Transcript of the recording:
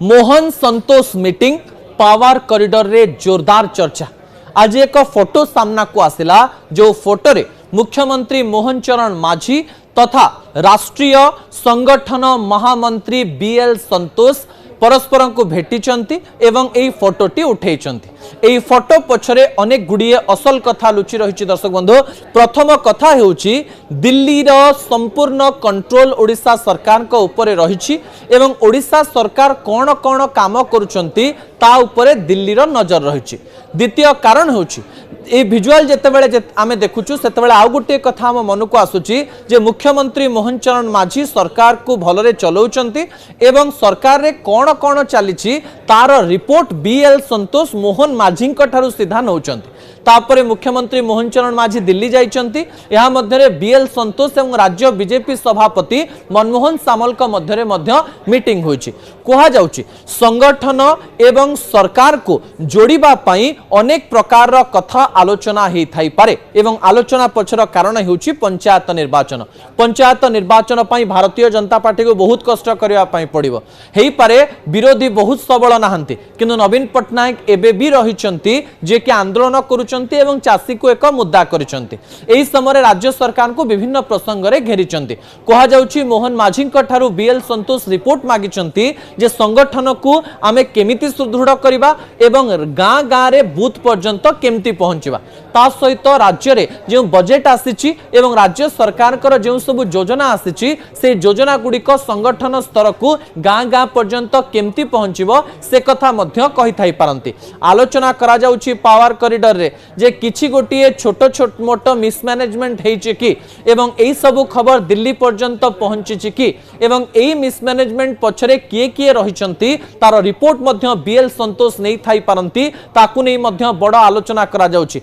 मोहन संतोष meeting power corridor रे जोरदार चर्चा। आज एक फोटो सामना को आसिला जो फोटो रे मुख्यमंत्री मोहन चरण माझी तथा राष्ट्रीय संगठन महामंत्री बीएल संतोष परस्पर को भेटिचंती एवं एई फोटोटी उठेइचंती। एई फोटो पछरे अनेक गुड़िए असल कथा लुचि रहिछि। दर्शक बंधु, प्रथम कथा हेउछि दिल्ली रो संपूर्ण कंट्रोल ओडिशा सरकार को ऊपर रहिछि एवं ओडिशा सरकार कोन कोन काम करूचंती ता ऊपर दिल्ली रो नजर रहिछि। द्वितीय कारण हेउछि ए विजुअल जेतेबेले आमे देखुछु सेतेबेले आउ गोटे कथा हम मन को आसुछि जे मुख्यमंत्री मोहन चरण माझी सरकार को भलरे चलाउचंती एवं सरकार रे कोन कोन चलीछि तार रिपोर्ट बीएल संतोष मोहन माझी ठारू सीधा नौचंती। तापरे मुख्यमंत्री मोहन चरण माझी दिल्ली जाइचंती। यहा मध्यरे बीएल संतोष एवं राज्य बीजेपी सभापति मनमोहन सामल का मध्यरे मध्य मीटिंग होइछि। कहा जाउछि संगठन एवं सरकार को जोड़िबा पई अनेक प्रकार रो कथा आलोचना हेई थाई पारे एवं आलोचना पछर कारण हेउछि पंचायत निर्वाचन। पंचायत निर्वाचन पई भारतीय जनता पार्टी को बहुत कष्ट करिया पई पड़िबो। हेई पारे विरोधी बहुत सबल नाहंती किंतु नवीन पटनायक एबे भी रहिचंती जे कि आंदोलन करूचंती एवं चासी को एक मुद्दा करिचंती। एही समय राज्य सरकार को विभिन्न प्रसंग रे घेरिचंती। कहा जाउछि मोहन माझी ठारू बीएल संतोष रिपोर्ट मागिचंती जे संगठन को आमे केमिति सुदृढ़ करिबा एवं गाँ गाँ रे बूथ पर्यंत केमिति पहुंचीबा। ता सहित राज्य रे जे बजेट आसीछि एवं राज्य सरकार कर जे सब योजना आसीछि से योजना गुड़िक संगठन स्तर को गाँ गाँ पर्यंत केमिति पहुंचीबो से कथा मध्य कहि थाई पारंती। आलोचना करा जाउछि पावर कॉरिडोर रे जे किछि गोटिए छोट छोट मोट मिसमैनेजमेंट हेइछि कि एवं एई सब खबर दिल्ली पर्यंत पहुंचिछि कि एवं एई मिसमैनेजमेंट पछरे किए किए रहिचंती तार रिपोर्ट मध्य बीएल संतोष नै थाई पारंती। ताकु नै मध्य बड़ आलोचना करा जाउछि।